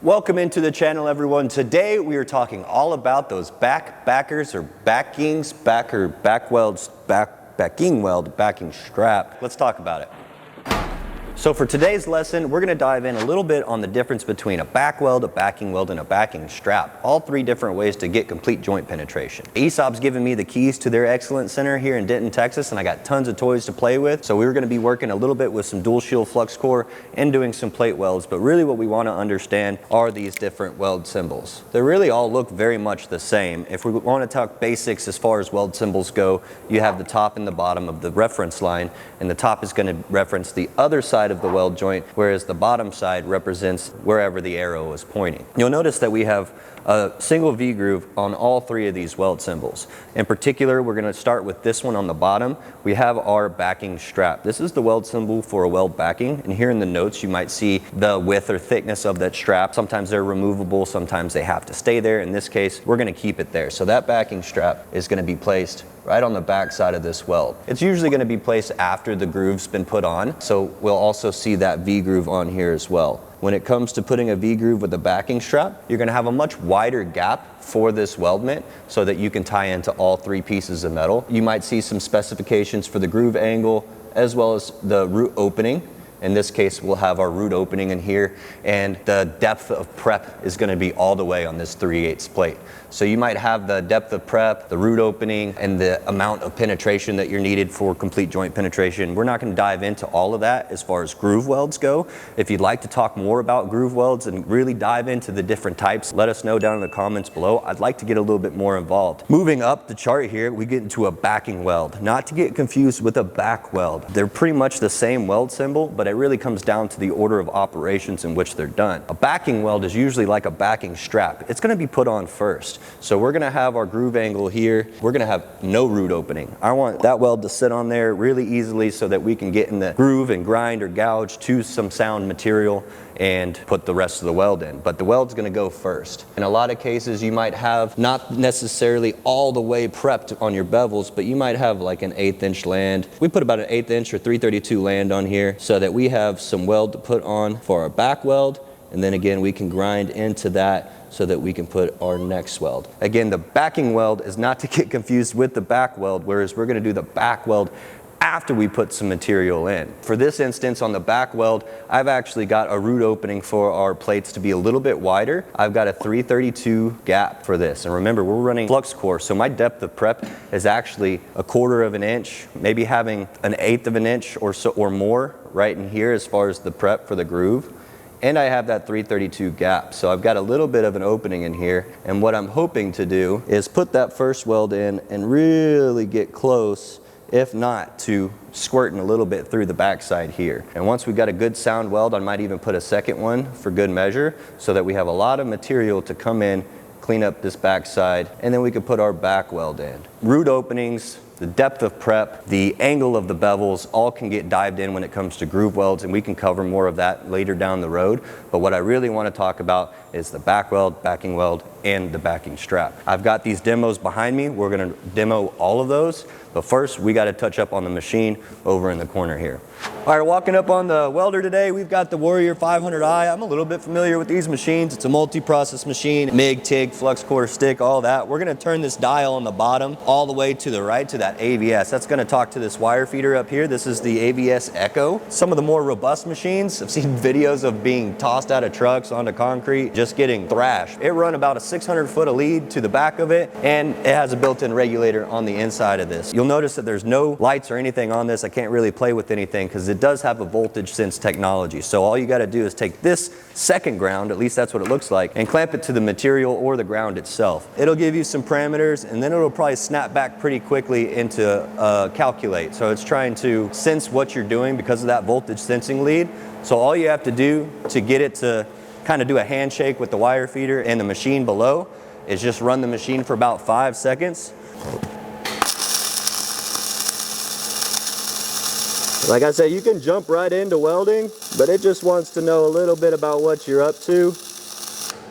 Welcome into the channel, everyone. Today we are talking all about those backers or backings, back welds, backing weld, backing strap. Let's talk about it. So for today's lesson, we're going to dive in a little bit on the difference between a back weld, a backing weld, and a backing strap. All three different ways to get complete joint penetration. ESAB's given me the keys to their excellence center here in Denton, Texas, and I got tons of toys to play with. So we were going to be working a little bit with some dual shield flux core and doing some plate welds, but really what we want to understand are these different weld symbols. They really all look very much the same. If we want to talk basics as far as weld symbols go, you have the top and the bottom of the reference line, and the top is going to reference the other side of the weld joint, whereas the bottom side represents wherever the arrow is pointing. You'll notice that we have a single V groove on all three of these weld symbols. In particular, we're going to start with this one on the bottom. We have our backing strap. This is the weld symbol for a weld backing, and here in the notes you might see the width or thickness of that strap. Sometimes they're removable, sometimes they have to stay there. In this case, we're going to keep it there. So that backing strap is going to be placed right on the back side of this weld. It's usually going to be placed after the groove's been put on, so we'll also see that V groove on here as well. When it comes to putting a V groove with a backing strap, you're going to have a much wider gap for this weldment so that you can tie into all three pieces of metal. You might see some specifications for the groove angle as well as the root opening. In this case, we'll have our root opening in here, and the depth of prep is going to be all the way on this 3/8 plate. So you might have the depth of prep, the root opening, and the amount of penetration that you're needed for complete joint penetration. We're not going to dive into all of that as far as groove welds go. If you'd like to talk more about groove welds and really dive into the different types, let us know down in the comments below. I'd like to get a little bit more involved. Moving up the chart here, we get into a backing weld. Not to get confused with a back weld. They're pretty much the same weld symbol, but it really comes down to the order of operations in which they're done. A backing weld is usually like a backing strap. It's going to be put on first. So we're going to have our groove angle here. We're going to have no root opening. I want that weld to sit on there really easily so that we can get in the groove and grind or gouge to some sound material and put the rest of the weld in. But the weld's going to go first. In a lot of cases, you might have not necessarily all the way prepped on your bevels, but you might have like an 1/8 inch land. We put about an 1/8 inch or 332 land on here so that we have some weld to put on for our back weld. And then again, we can grind into that so that we can put our next weld. Again, the backing weld is not to get confused with the back weld, whereas we're going to do the back weld after we put some material in. For this instance, on the back weld, I've actually got a root opening for our plates to be a little bit wider. I've got a 332 gap for this. And remember, we're running flux core, so my depth of prep is actually 1/4 of an inch, maybe having an 1/8 of an inch or so or more right in here as far as the prep for the groove. And I have that 332 gap. So I've got a little bit of an opening in here. And what I'm hoping to do is put that first weld in and really get close, if not to squirting a little bit through the backside here. And once we've got a good sound weld, I might even put a second one for good measure so that we have a lot of material to come in, clean up this backside, and then we can put our back weld in. Root openings, the depth of prep, the angle of the bevels, all can get dived in when it comes to groove welds, and we can cover more of that later down the road. But what I really want to talk about is the back weld, backing weld, and the backing strap. I've got these demos behind me. We're going to demo all of those. But first, we got to touch up on the machine over in the corner here. All right, walking up on the welder today, we've got the Warrior 500i. I'm a little bit familiar with these machines. It's a multi-process machine, MIG, TIG, flux-cored stick, all that. We're going to turn this dial on the bottom all the way to the right to that AVS. That's going to talk to this wire feeder up here. This is the AVS Echo. Some of the more robust machines, I've seen videos of being tossed out of trucks onto concrete, just getting thrashed. It run about a 600 foot of lead to the back of it, and it has a built-in regulator on the inside of this. You'll notice that there's no lights or anything on this. I can't really play with anything because it does have a voltage sense technology. So all you got to do is take this second ground, at least that's what it looks like, and clamp it to the material or the ground itself. It'll give you some parameters, and then it'll probably snap back pretty quickly into calculate. So it's trying to sense what you're doing because of that voltage sensing lead. So all you have to do to get it to kind of do a handshake with the wire feeder and the machine below is just run the machine for about 5 seconds. Like I said, you can jump right into welding, but it just wants to know a little bit about what you're up to.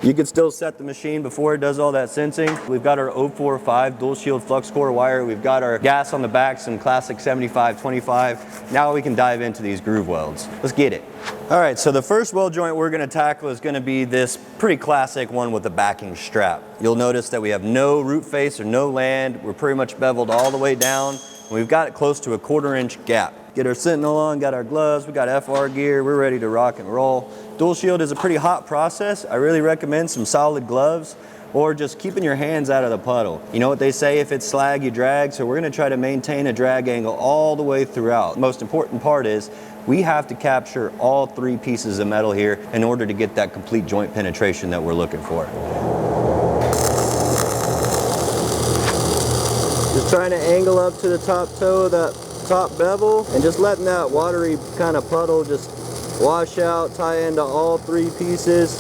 You can still set the machine before it does all that sensing. We've got our 045 dual shield flux core wire. We've got our gas on the back, some classic 75-25. Now we can dive into these groove welds. Let's get it. All right, so the first weld joint we're gonna tackle is gonna be this pretty classic one with the backing strap. You'll notice that we have no root face or no land. We're pretty much beveled all the way down. And we've got it close to a 1/4 inch gap. Get our Sentinel on, got our gloves, we got FR gear, we're ready to rock and roll. Dual shield is a pretty hot process. I really recommend some solid gloves or just keeping your hands out of the puddle. You know what they say, if it's slag, you drag, so we're gonna try to maintain a drag angle all the way throughout. The most important part is we have to capture all 3 pieces of metal here in order to get that complete joint penetration that we're looking for. Just trying to angle up to the top toe of that top bevel and just letting that watery kind of puddle just wash out, tie into all 3 pieces.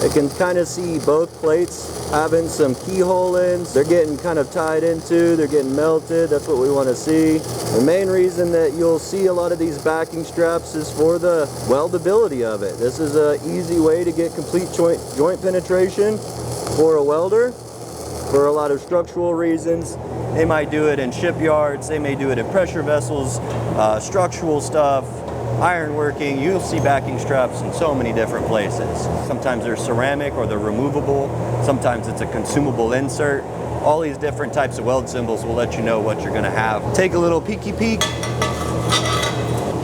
I can kind of see both plates having some keyhole ends. They're getting kind of tied into, they're getting melted. That's what we want to see. The main reason that you'll see a lot of these backing straps is for the weldability of it. This is an easy way to get complete joint penetration for a welder for a lot of structural reasons. They might do it in shipyards, they may do it in pressure vessels, structural stuff, ironworking. You'll see backing straps in so many different places. Sometimes they're ceramic or they're removable. Sometimes it's a consumable insert. All these different types of weld symbols will let you know what you're gonna have. Take a little peeky peek.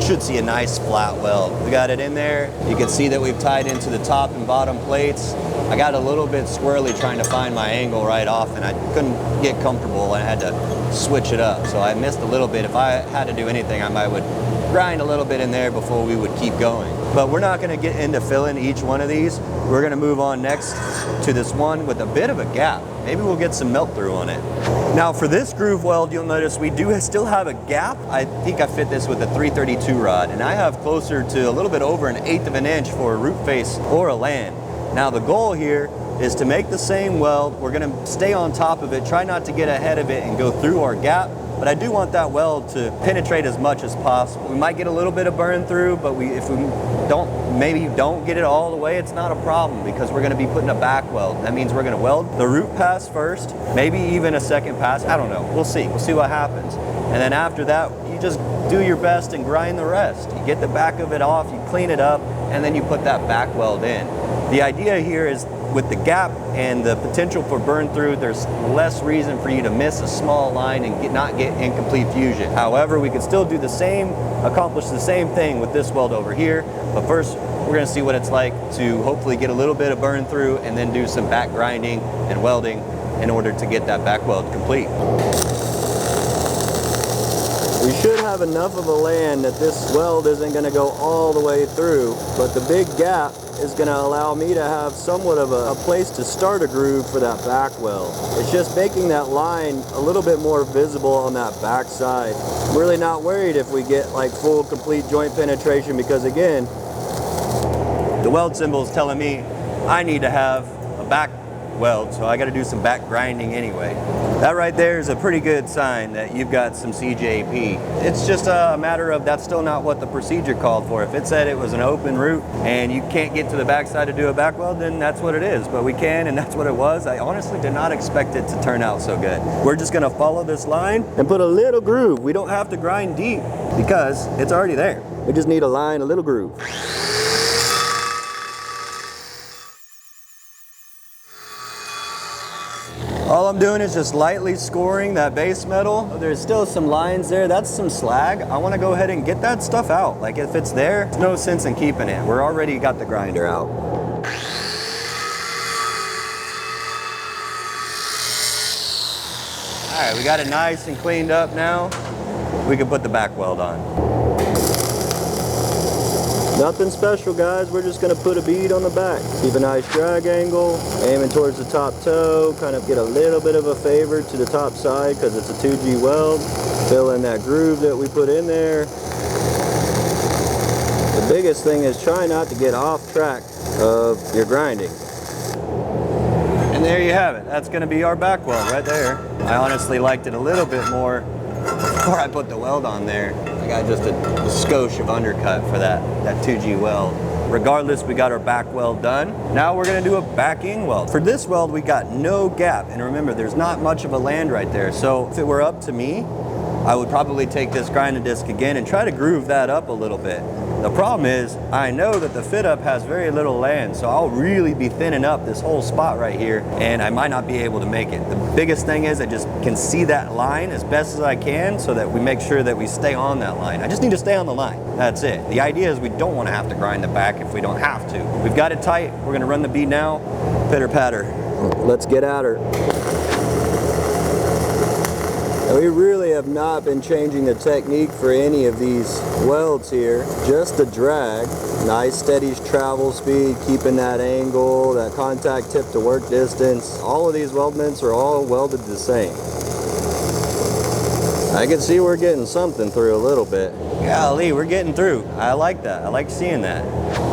Should see a nice flat weld. We got it in there. You can see that we've tied into the top and bottom plates. I got a little bit squirrely trying to find my angle right off, and I couldn't get comfortable. I had to switch it up, so I missed a little bit. If I had to do anything, I would grind a little bit in there before we would keep going. But we're not gonna get into filling each one of these. We're gonna move on next to this one with a bit of a gap. Maybe we'll get some melt through on it. Now for this groove weld, you'll notice we do still have a gap. I think I fit this with a 332 rod, and I have closer to a little bit over 1/8 of an inch for a root face or a land. Now the goal here is to make the same weld. We're gonna stay on top of it, try not to get ahead of it and go through our gap, but I do want that weld to penetrate as much as possible. We might get a little bit of burn through, but if we maybe don't get it all the way, it's not a problem because we're gonna be putting a back weld. That means we're gonna weld the root pass first, maybe even a second pass, I don't know, we'll see what happens. And then after that, you just do your best and grind the rest. You get the back of it off, you clean it up, and then you put that back weld in. The idea here is with the gap and the potential for burn through, there's less reason for you to miss a small line and not get incomplete fusion. However, we can still do the same, accomplish the same thing with this weld over here, but first we're gonna see what it's like to hopefully get a little bit of burn through and then do some back grinding and welding in order to get that back weld complete. We should have enough of a land that this weld isn't gonna go all the way through, but the big gap is gonna allow me to have somewhat of a place to start a groove for that back weld. It's just making that line a little bit more visible on that back side. I'm really not worried if we get like full complete joint penetration because again, the weld symbol is telling me I need to have a back weld, so I got to do some back grinding anyway. That right there is a pretty good sign that you've got some CJP. It's just a matter of that's still not what the procedure called for. If it said it was an open root and you can't get to the backside to do a back weld, then that's what it is. But we can, and that's what it was. I honestly did not expect it to turn out so good. We're just gonna follow this line and put a little groove. We don't have to grind deep because it's already there. We just need a line, a little groove. All I'm doing is just lightly scoring that base metal. There's still some lines there. That's some slag. I want to go ahead and get that stuff out. Like if it's there, there's no sense in keeping it. We're already got the grinder out. All right, we got it nice and cleaned up now. We can put the back weld on. Nothing special, guys. We're just gonna put a bead on the back. Keep a nice drag angle, aiming towards the top toe, kind of get a little bit of a favor to the top side because it's a 2G weld. Fill in that groove that we put in there. The biggest thing is try not to get off track of your grinding. And there you have it. That's gonna be our back weld right there. I honestly liked it a little bit more before I put the weld on there. I got just a skosh of undercut for that 2G weld. Regardless, we got our back weld done. Now we're gonna do a backing weld. For this weld, we got no gap. And remember, there's not much of a land right there. So if it were up to me, I would probably take this grinding disc again and try to groove that up a little bit. The problem is, I know that the fit up has very little land, so I'll really be thinning up this whole spot right here, and I might not be able to make it. The biggest thing is I just can see that line as best as I can so that we make sure that we stay on that line. I just need to stay on the line. That's it. The idea is we don't want to have to grind the back if we don't have to. We've got it tight. We're going to run the bead now. Pitter patter. Let's get at her. We really have not been changing the technique for any of these welds here. Just the drag, nice steady travel speed, keeping that angle, that contact tip to work distance. All of these weldments are all welded the same. I can see we're getting something through a little bit. Golly, we're getting through. I like that. I like seeing that.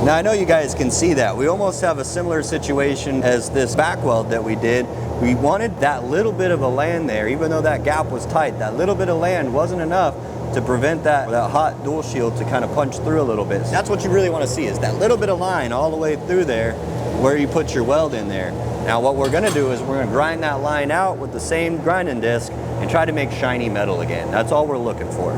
Now I know you guys can see that. We almost have a similar situation as this back weld that we did. We wanted that little bit of a land there, even though that gap was tight. That little bit of land wasn't enough to prevent that hot dual shield to kind of punch through a little bit. So that's what you really want to see, is that little bit of line all the way through there where you put your weld in there. Now what we're going to do is we're going to grind that line out with the same grinding disc and try to make shiny metal again. That's all we're looking for.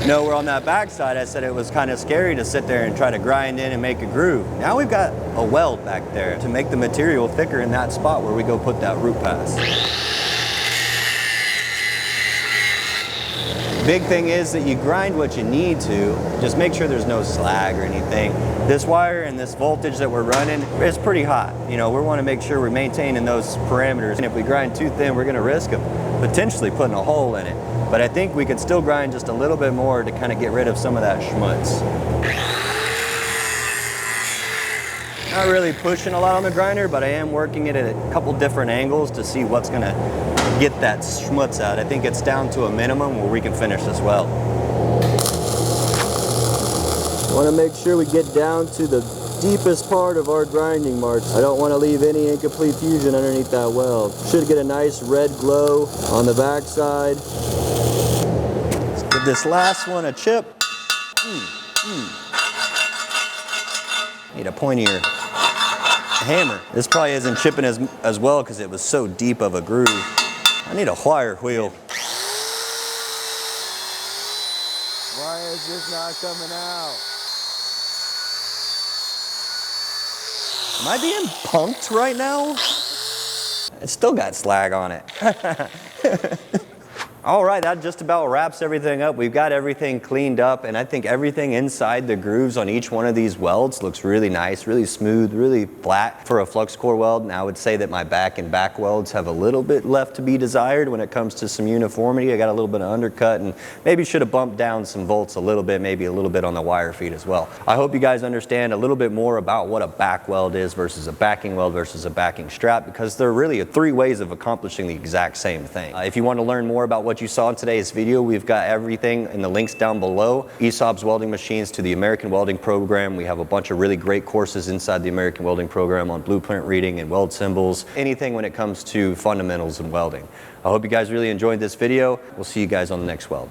You know, we're on that back side. I said it was kind of scary to sit there and try to grind in and make a groove. Now we've got a weld back there to make the material thicker in that spot where we go put that root pass. Big thing is that you grind what you need to. Just make sure there's no slag or anything. This wire and this voltage that we're running is pretty hot. You know, we want to make sure we're maintaining those parameters. And if we grind too thin, we're going to risk potentially putting a hole in it. But I think we could still grind just a little bit more to kind of get rid of some of that schmutz. Not really pushing a lot on the grinder, but I am working it at a couple different angles to see what's going to get that schmutz out. I think it's down to a minimum where we can finish this weld. Want to make sure we get down to the deepest part of our grinding marks. I don't want to leave any incomplete fusion underneath that weld. Should get a nice red glow on the back side. Let's give this last one a chip. Need a pointier hammer. This probably isn't chipping as well because it was so deep of a groove. I need a wire wheel. Why is this not coming out? Am I being punked right now? It's still got slag on it. All right, that just about wraps everything up. We've got everything cleaned up, and I think everything inside the grooves on each one of these welds looks really nice, really smooth, really flat for a flux-core weld. And I would say that my back and back welds have a little bit left to be desired when it comes to some uniformity. I got a little bit of undercut and maybe should have bumped down some volts a little bit, maybe a little bit on the wire feed as well. I hope you guys understand a little bit more about what a back weld is versus a backing weld versus a backing strap, because there are really three ways of accomplishing the exact same thing. If you want to learn more about what you saw in today's video, we've got everything in the links down below. ESAB's welding machines to the American Welding Program. We have a bunch of really great courses inside the American Welding Program on blueprint reading and weld symbols, anything when it comes to fundamentals in welding. I hope you guys really enjoyed this video. We'll see you guys on the next weld.